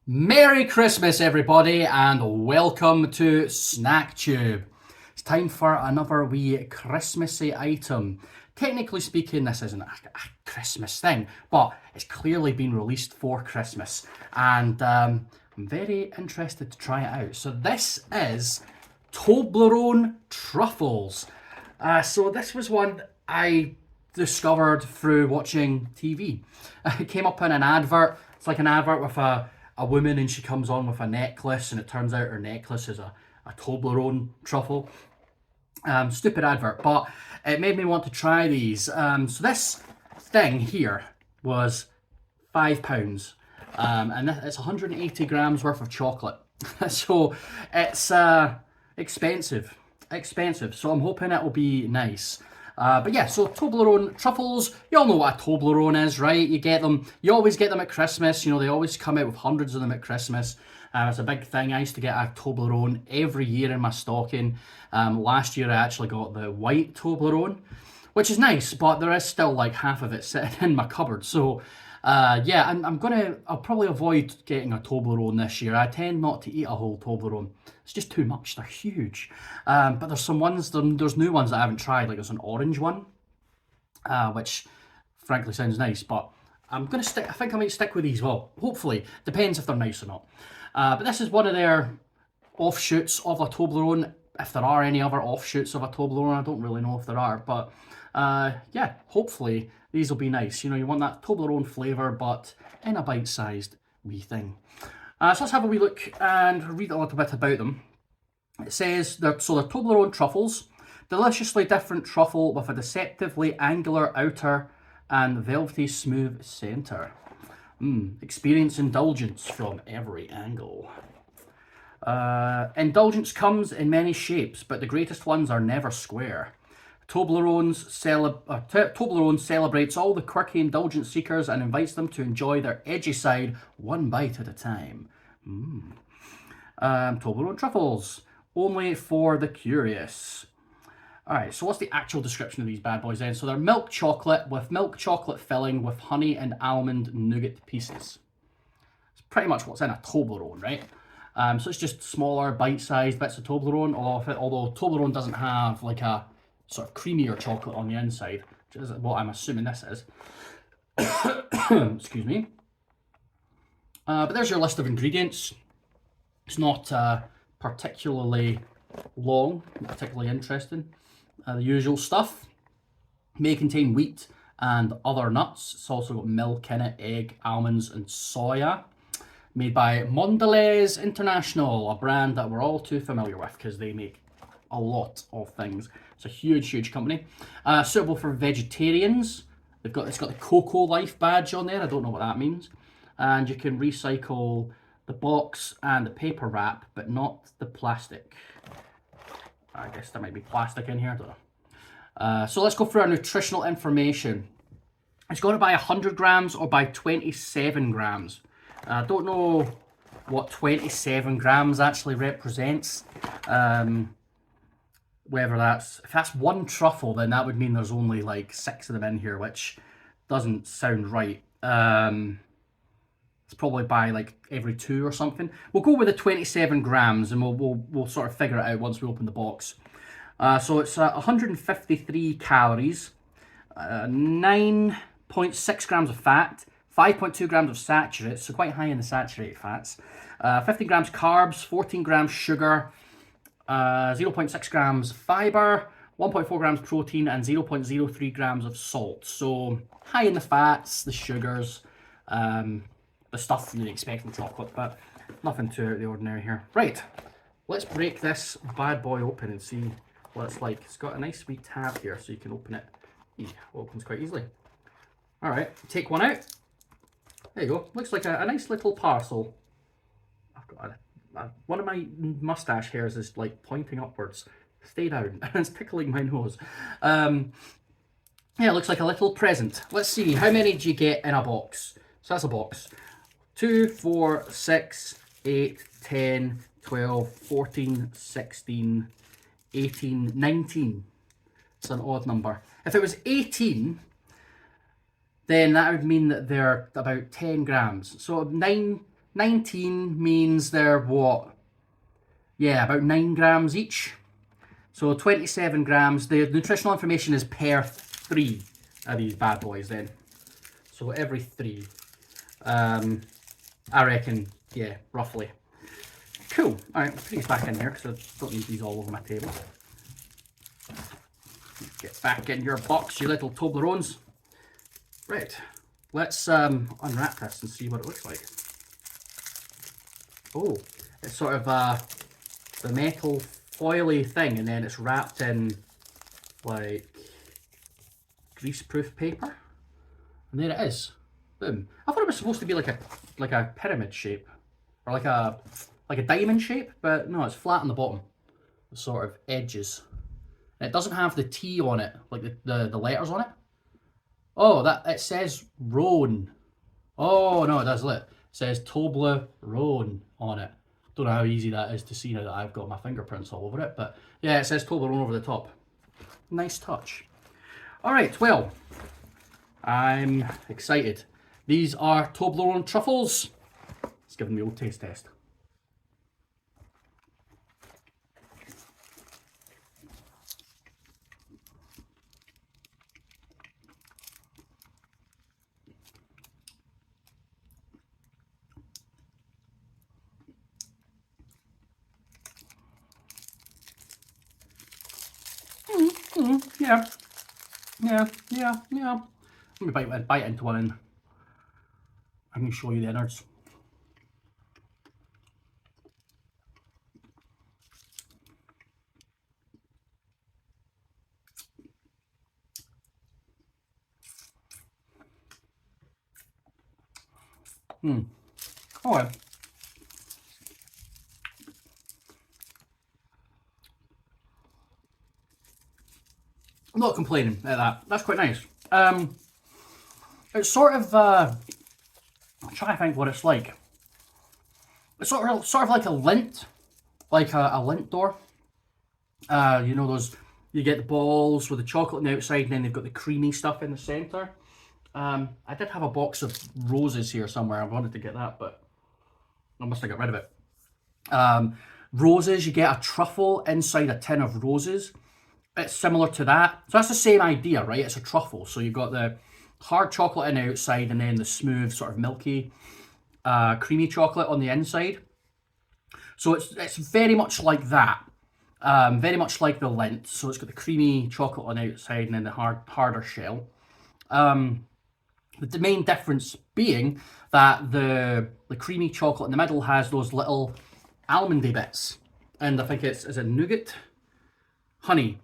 Merry Christmas, everybody, and welcome to Snack Tube. It's time for another wee Christmassy item. Technically speaking, this isn't a Christmas thing, but it's clearly been released for Christmas, and I'm very interested to try it out. So this is Toblerone Truffles. So this was one I discovered through watching TV. It came up in an advert. It's like an advert with a woman, and she comes on with a necklace, and it turns out her necklace is a Toblerone truffle. Stupid advert, but it made me want to try these. So this thing here was £5, and it's 180 grams worth of chocolate. So it's expensive. So I'm hoping it will be nice. But yeah, so Toblerone truffles, you all know what a Toblerone is, right? You always get them at Christmas, they always come out with hundreds of them at Christmas. It's a big thing. I used to get a Toblerone every year in my stocking. Last year I actually got the white Toblerone, which is nice, but there is still like half of it sitting in my cupboard. So yeah, I'll probably avoid getting a Toblerone this year. I tend not to eat a whole Toblerone. It's just too much. They're huge. But there's some ones, there's new ones that I haven't tried. Like there's an orange one, which frankly sounds nice, but I think I might stick with these. Well, hopefully. Depends if they're nice or not. But this is one of their offshoots of a Toblerone. If there are any other offshoots of a Toblerone, I don't really know if there are, but yeah, hopefully these will be nice. You want that Toblerone flavour, but in a bite-sized wee thing. So let's have a wee look and read a little bit about them. It says, they're Toblerone truffles, deliciously different truffle with a deceptively angular outer and velvety smooth centre. Experience indulgence from every angle. Indulgence comes in many shapes, but the greatest ones are never square. Toblerone celebrates all the quirky indulgence seekers and invites them to enjoy their edgy side one bite at a time. Toblerone truffles, only for the curious. Alright, so what's the actual description of these bad boys then? So they're milk chocolate with milk chocolate filling with honey and almond nougat pieces. It's pretty much what's in a Toblerone, right? So it's just smaller, bite-sized bits of Toblerone, although Toblerone doesn't have like a sort of creamier chocolate on the inside, which is what I'm assuming this is. Excuse me. But there's your list of ingredients. It's not particularly long, not particularly interesting. The usual stuff. May contain wheat and other nuts. It's also got milk in it, egg, almonds, and soya. Made by Mondelez International, a brand that we're all too familiar with because they make a lot of things. It's a huge company. Suitable for vegetarians. It's got the Cocoa Life badge on there. I don't know what that means. And you can recycle the box and the paper wrap, but not the plastic. I guess there might be plastic in here. I don't know. So let's go through our nutritional information. It's got to buy 100 grams or by 27 grams. I don't know what 27 grams actually represents. If that's one truffle, then that would mean there's only like 6 of them in here, which doesn't sound right. It's probably by like every 2 or something. We'll go with the 27 grams, and we'll sort of figure it out once we open the box. So it's 153 calories, 9.6 grams of fat, 5.2 grams of saturates, so quite high in the saturated fats, 15 grams carbs, 14 grams sugar, 0.6 grams fiber, 1.4 grams protein, and 0.03 grams of salt. So high in the fats, the sugars, the stuff you'd expect from chocolate, but nothing too out of the ordinary here. Right, let's break this bad boy open and see what it's like. It's got a nice wee tab here so you can open it. It opens quite easily. Alright, take one out. There you go. Looks like a nice little parcel. I've got one of my mustache hairs is like pointing upwards. Stay down. It's tickling my nose. Yeah, it looks like a little present. Let's see, how many do you get in a box? So that's a box. 2, 4, 6, 8, 10, 12, 14, 16, 18, 19. It's an odd number. If it was 18, then that would mean that they're about 10 grams. So 9 19 means they're what? Yeah, about 9 grams each. So 27 grams. The nutritional information is per 3 of these bad boys then. So every 3. I reckon, yeah, roughly. Cool. Alright, I'll put these back in here because I don't need these all over my table. Get back in your box, you little Toblerones. Right, let's unwrap this and see what it looks like. Oh, it's sort of the metal foily thing, and then it's wrapped in like greaseproof paper. And there it is. Boom. I thought it was supposed to be like a pyramid shape, or like a diamond shape, but no, it's flat on the bottom. The sort of edges. And it doesn't have the T on it, like the letters on it. Oh, that it says Rone. Oh no, it does. Look, it says Toblerone on it. Don't know how easy that is to see now that I've got my fingerprints all over it, but yeah, it says Toblerone over the top. Nice touch. All right, well, I'm excited. These are Toblerone truffles. Let's give them the old taste test. Yeah. Let me bite into one and I can show you the innards. Oh, yeah. I'm not complaining at that. That's quite nice. It's sort of I'm trying to think what it's like. It's sort of like a lint, like a lint door. You know those, you get the balls with the chocolate on the outside, and then they've got the creamy stuff in the centre. I did have a box of roses here somewhere. I wanted to get that, but I must have got rid of it. Roses, you get a truffle inside a tin of roses. It's similar to that. So that's the same idea, right? It's a truffle. So you've got the hard chocolate on the outside and then the smooth, sort of milky, creamy chocolate on the inside. So it's very much like that. Very much like the Lindt. So it's got the creamy chocolate on the outside and then the harder shell. The main difference being that the creamy chocolate in the middle has those little almondy bits. And I think is it nougat? Honey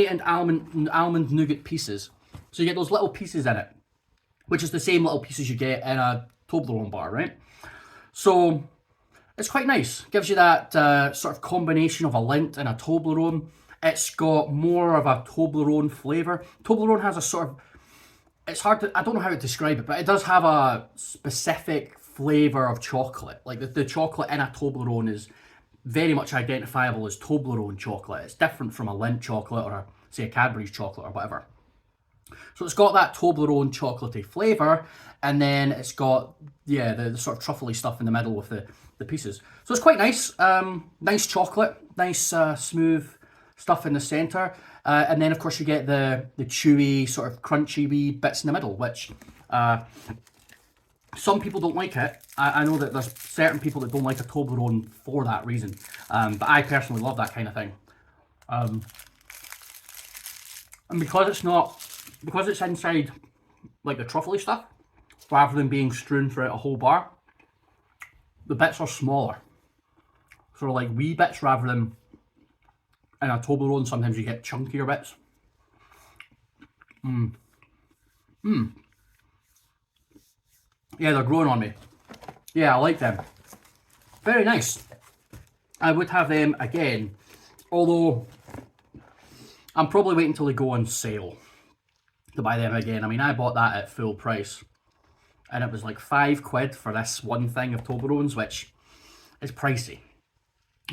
and almond nougat pieces. So you get those little pieces in it, which is the same little pieces you get in a Toblerone bar, right? So it's quite nice. Gives you that sort of combination of a Lindt and a Toblerone. It's got more of a Toblerone flavour. Toblerone has a sort of, it's hard to, I don't know how to describe it, but it does have a specific flavour of chocolate. Like the chocolate in a Toblerone is very much identifiable as Toblerone chocolate. It's different from a Lindt chocolate or say a Cadbury's chocolate or whatever. So it's got that Toblerone chocolatey flavour, and then it's got, yeah, the sort of truffly stuff in the middle with the pieces. So it's quite nice. Nice chocolate, nice smooth stuff in the centre. And then of course you get the chewy, sort of crunchy wee bits in the middle, which some people don't like it. I know that there's certain people that don't like a Toblerone for that reason. But I personally love that kind of thing. And because it's inside like the truffly stuff, rather than being strewn throughout a whole bar, the bits are smaller. Sort of like wee bits rather than in a Toblerone, sometimes you get chunkier bits. Yeah, they're growing on me. Yeah, I like them. Very nice. I would have them again, although I'm probably waiting until they go on sale to buy them again. I mean, I bought that at full price, and it was like £5 for this one thing of Toblerones, which is pricey.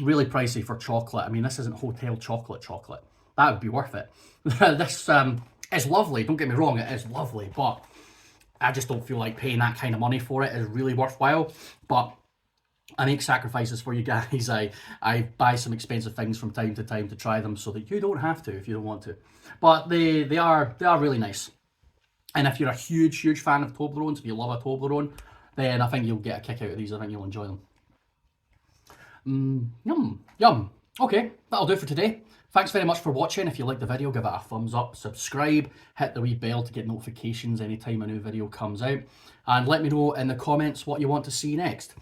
Really pricey for chocolate. I mean, this isn't hotel chocolate. That would be worth it. This is lovely, don't get me wrong, it is lovely, but I just don't feel like paying that kind of money for it is really worthwhile. But I make sacrifices for you guys. I buy some expensive things from time to time to try them so that you don't have to if you don't want to. But they are really nice. And if you're a huge fan of Toblerones, if you love a Toblerone, then I think you'll get a kick out of these. I think you'll enjoy them. Yum, yum. Okay, that'll do for today. Thanks very much for watching. If you liked the video, give it a thumbs up, subscribe, hit the wee bell to get notifications anytime a new video comes out. And let me know in the comments what you want to see next.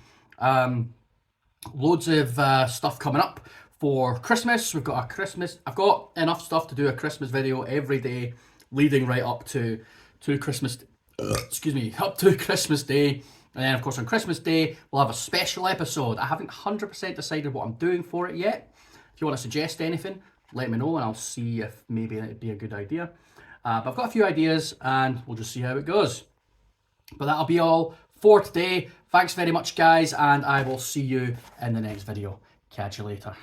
Loads of stuff coming up for Christmas. We've got a Christmas. I've got enough stuff to do a Christmas video every day, leading right up to Christmas. Excuse me, up to Christmas Day. And then, of course, on Christmas Day, we'll have a special episode. I haven't 100% decided what I'm doing for it yet. If you want to suggest anything, let me know and I'll see if maybe it'd be a good idea. But I've got a few ideas and we'll just see how it goes. But that'll be all for today. Thanks very much, guys, and I will see you in the next video. Catch you later.